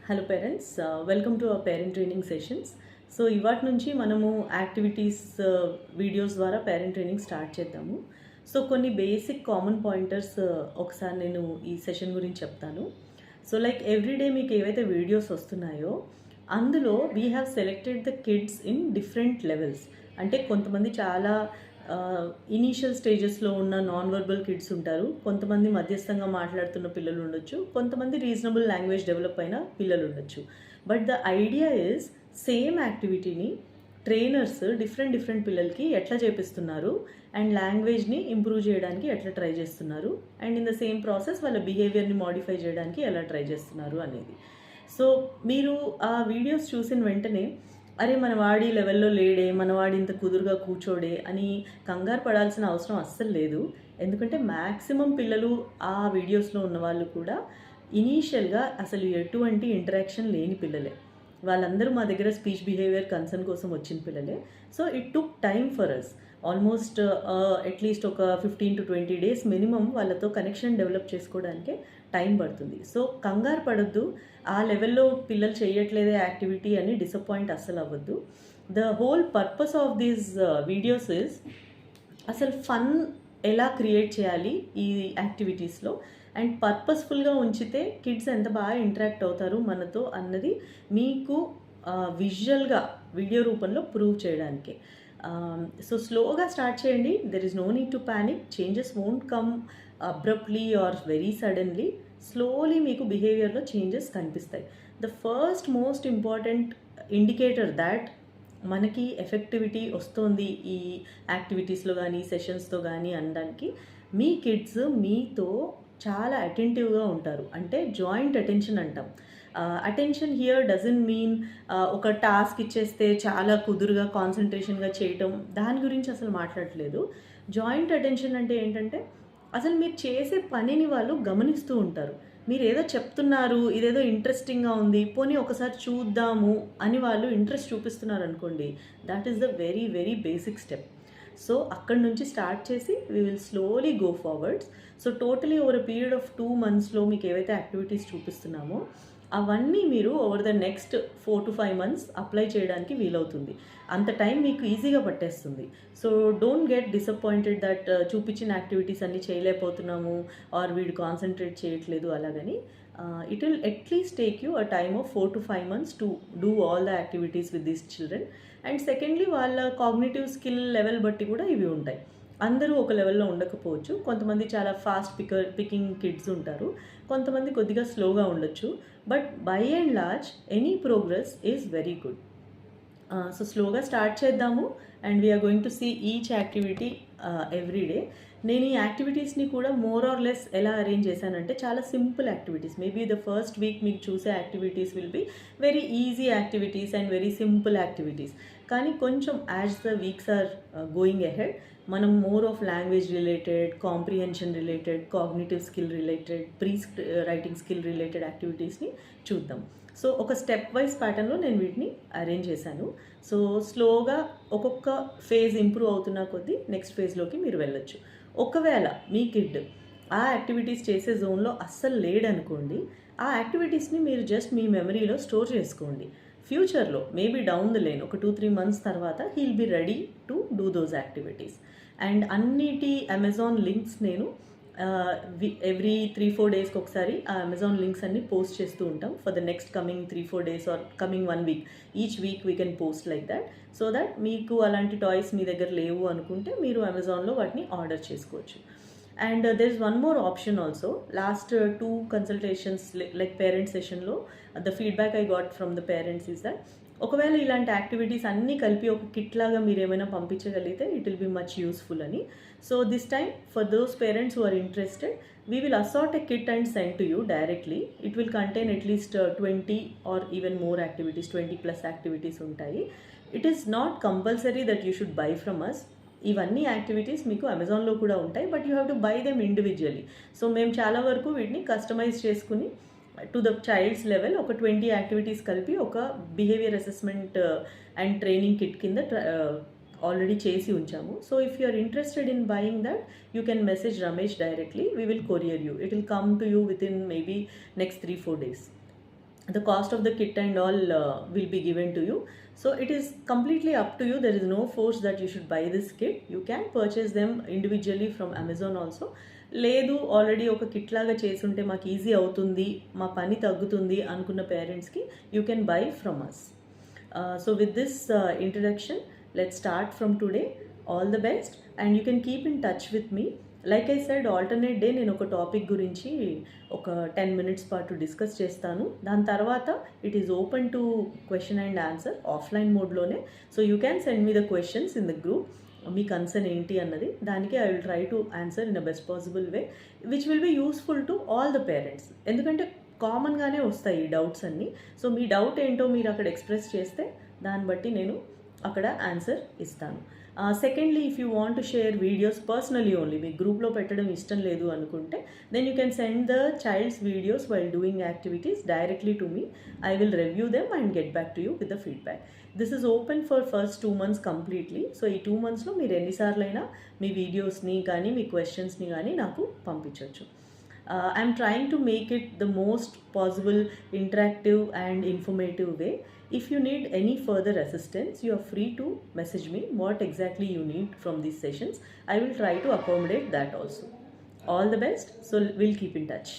Hello parents, welcome to our parent training sessions. So ఇవాటి నుంచి మనము యాక్టివిటీస్ వీడియోస్ ద్వారా పేరెంట్ ట్రైనింగ్ స్టార్ట్ చేద్దాము. సో కొన్ని బేసిక్ కామన్ పాయింటర్స్ ఒకసారి నేను ఈ సెషన్ గురించి చెప్తాను. సో లైక్ ఎవ్రీడే మీకు ఏవైతే వీడియోస్ వస్తున్నాయో అందులో we have selected the kids in different levels. అంటే కొంతమంది చాలా ఇనీషియల్ స్టేజెస్లో ఉన్న నాన్ వర్బల్ కిడ్స్ ఉంటారు, కొంతమంది మధ్యస్థంగా మాట్లాడుతున్న పిల్లలు ఉండొచ్చు, కొంతమంది రీజనబుల్ లాంగ్వేజ్ డెవలప్ అయిన పిల్లలు ఉండొచ్చు. But the idea is same యాక్టివిటీని ట్రైనర్స్ డిఫరెంట్ పిల్లలకి ఎట్లా చేపిస్తున్నారు అండ్ లాంగ్వేజ్ని ఇంప్రూవ్ చేయడానికి ఎట్లా ట్రై చేస్తున్నారు and in the same process వాళ్ళ బిహేవియర్ని మాడిఫై చేయడానికి ఎలా ట్రై చేస్తున్నారు అనేది. సో మీరు ఆ వీడియోస్ చూసిన వెంటనే అరే మన వాడి లెవెల్లో లేడే, మన వాడి ఇంత కుదురుగా కూర్చోడే అని కంగారు పడాల్సిన అవసరం అస్సలు లేదు. ఎందుకంటే మ్యాక్సిమం పిల్లలు ఆ వీడియోస్లో ఉన్న వాళ్ళు కూడా ఇనీషియల్గా అసలు ఎటువంటి ఇంటరాక్షన్ లేని పిల్లలే. వాళ్ళందరూ మా దగ్గర స్పీచ్ బిహేవియర్ కన్సర్న్ కోసం వచ్చిన పిల్లలే. So it took time for us, almost at least ఒక 15 to 20 days మినిమం వాళ్ళతో కనెక్షన్ డెవలప్ చేసుకోవడానికే టైం పడుతుంది. సో కంగారు పడొద్దు, ఆ లెవెల్లో పిల్లలు చేయట్లేదే యాక్టివిటీ అని డిసప్పాయింట్ అస్సలు అవ్వద్దు. The whole purpose of these videos is అసలు ఫన్ ఎలా క్రియేట్ చేయాలి ఈ యాక్టివిటీస్లో అండ్ పర్పస్ఫుల్గా ఉంచితే కిడ్స్ ఎంత బాగా ఇంటరాక్ట్ అవుతారు మనతో అన్నది మీకు విజువల్గా వీడియో రూపంలో ప్రూవ్ చేయడానికే. సో స్లోగా స్టార్ట్ చేయండి. There is no need to panic. Changes won't come abruptly or very suddenly. Slowly మీకు బిహేవియర్లో చేంజెస్ కనిపిస్తాయి. The first most important indicator that మనకి ఎఫెక్టివిటీ వస్తుంది ఈ యాక్టివిటీస్లో కానీ సెషన్స్తో కానీ అనడానికి, మీ కిడ్స్ మీతో చాలా అటెంటివ్గా ఉంటారు. అంటే జాయింట్ అటెన్షన్ అంటాం. అటెన్షన్ హియర్ డజంట్ మీన్ ఒక టాస్క్ ఇచ్చేస్తే చాలా కుదురుగా కాన్సన్ట్రేషన్గా చేయటం, దాని గురించి అసలు మాట్లాడట్లేదు. జాయింట్ అటెన్షన్ అంటే ఏంటంటే అసలు మీరు చేసే పనిని వాళ్ళు గమనిస్తూ ఉంటారు. మీరు ఏదో చెప్తున్నారు, ఇదేదో ఇంట్రెస్టింగ్గా ఉంది, పోనీ ఒకసారి చూద్దాము అని వాళ్ళు ఇంట్రెస్ట్ చూపిస్తున్నారు అనుకోండి, that is the very very basic step. So అక్కడి నుంచి స్టార్ట్ చేసి we will slowly go forwards. So totally over a period of 2 monthsలో మీకు ఏవైతే యాక్టివిటీస్ చూపిస్తున్నామో అవన్నీ మీరు over the next 4 to 5 months apply చేయడానికి వీలవుతుంది. అంత టైం మీకు ఈజీగా పట్టేస్తుంది. So don't get disappointed that చూపించిన యాక్టివిటీస్ అన్నీ చేయలేకపోతున్నాము ఆర్ వీడు కాన్సన్ట్రేట్ చేయట్లేదు అలాగని. It will at least take you a time of 4 to 5 months to do all the activities with these children. And secondly వాళ్ళ కాగ్నిటివ్ స్కిల్ లెవెల్ బట్టి కూడా ఇవి ఉంటాయి. అందరూ ఒక లెవెల్లో ఉండకపోవచ్చు. కొంతమంది చాలా ఫాస్ట్ పికింగ్ కిడ్స్ ఉంటారు, కొంతమంది కొద్దిగా స్లోగా ఉండొచ్చు. But by and large any progress is very good. So స్లోగా స్టార్ట్ చేద్దాము and we're going to see each activity every day. నేను ఈ యాక్టివిటీస్ని కూడా మోర్ ఆర్ లెస్ ఎలా అరేంజ్ చేశానంటే చాలా simple activities. Maybe the first week మీకు చూసే activities will be very easy activities and very simple activities. కానీ కొంచెం as the weeks are going ahead మనం more of language related, comprehension related, cognitive skill related, pre writing skill related యాక్టివిటీస్ని చూద్దాం. So ఒక step wise ప్యాటర్న్లో నేను వీటిని arrange చేశాను. సో స్లోగా ఒక్కొక్క ఫేజ్ ఇంప్రూవ్ అవుతున్న కొద్దీ నెక్స్ట్ ఫేజ్లోకి మీరు వెళ్ళొచ్చు. ఒకవేళ మీ కిడ్ ఆ యాక్టివిటీస్ చేసే జోన్లో అస్సలు లేడనుకోండి, ఆ యాక్టివిటీస్ని మీరు జస్ట్ మీ మెమరీలో స్టోర్ చేసుకోండి. ఫ్యూచర్లో మేబీ డౌన్ ద లైన్ ఒక 2-3 months తర్వాత he'll be ready to do those activities. And అన్నిటి అమెజాన్ లింక్స్ నేను ఎవ్రీ 3-4 daysకి ఒకసారి ఆ అమెజాన్ లింక్స్ అన్ని పోస్ట్ చేస్తూ ఉంటాం for the next coming 3-4 days or coming 1 week. Each week we can post like that, so that మీకు అలాంటి టాయ్స్ మీ దగ్గర లేవు అనుకుంటే మీరు అమెజాన్లో వాటిని ఆర్డర్ చేసుకోవచ్చు. And there is one more option also. Last 2 consultations like parent సెషన్లో the feedback I got from the parents is that ఒకవేళ ఇలాంటి యాక్టివిటీస్ అన్నీ కలిపి ఒక కిట్ లాగా మీరు ఏమైనా పంపించగలిగితే it will be much useful అని. So this time for those parents who are interested we will assort a kit and send to you directly. It will contain at least 20 or even more activities, 20+ activities ఉంటాయి. It is not compulsory that you should buy from us. ఇవన్నీ activities మీకు అమెజాన్లో కూడా ఉంటాయి, but you have to buy them individually. So మేము చాలా వరకు వీటిని కస్టమైజ్ చేసుకుని టు ద చైల్డ్స్ లెవెల్ ఒక 20 యాక్టివిటీస్ కలిపి ఒక behaviour assessment and training kit కింద ఆల్రెడీ చేసి ఉంచాము. So if you are interested in buying that you can message Ramesh directly. We will courier you. It will come to you within maybe next 3-4 days. the cost of the kit and all will be given to you. So it is completely up to you. There is no force that you should buy this kit. You can purchase them individually from Amazon also. లేదు already ఒక kit లాగా చేసుంటే మాకు easy అవుతుంది, మా పని తగ్గుతుంది అనుకున్న పేరెంట్స్కి you can buy from us. So with this introduction, let's start from today. All the best and you can keep in touch with me. Like I said, alternate day నేను ఒక టాపిక్ గురించి ఒక 10 minutes పాటు discuss చేస్తాను. దాని తర్వాత it is open to question and answer offline మోడ్లోనే. So you can send me the questions in the group. మీ కన్సర్న్ ఏంటి అన్నది, దానికి I will try to answer in a best possible way which will be useful to all the parents. ఎందుకంటే కామన్గానే వస్తాయి ఈ doubts అన్నీ. సో మీ doubt ఏంటో మీరు అక్కడ ఎక్స్ప్రెస్ చేస్తే దాన్ని బట్టి నేను అక్కడ ఆన్సర్ ఇస్తాను. Secondly, if you want to share videos personally only, మీ గ్రూప్లో పెట్టడం ఇష్టం లేదు అనుకుంటే then you can send the child's videos while doing activities directly to me. I will review them and get back to you with the feedback. This is open for first 2 months completely. So ఈ 2 monthsలో మీరు ఎన్నిసార్లైనా మీ వీడియోస్ని కానీ మీ క్వశ్చన్స్ని కానీ నాకు పంపించవచ్చు. I'm trying to make it the most possible interactive and informative way. If you need any further assistance, you are free to message me what exactly you need from these sessions. I will try to accommodate that also. All the best. So we'll keep in touch.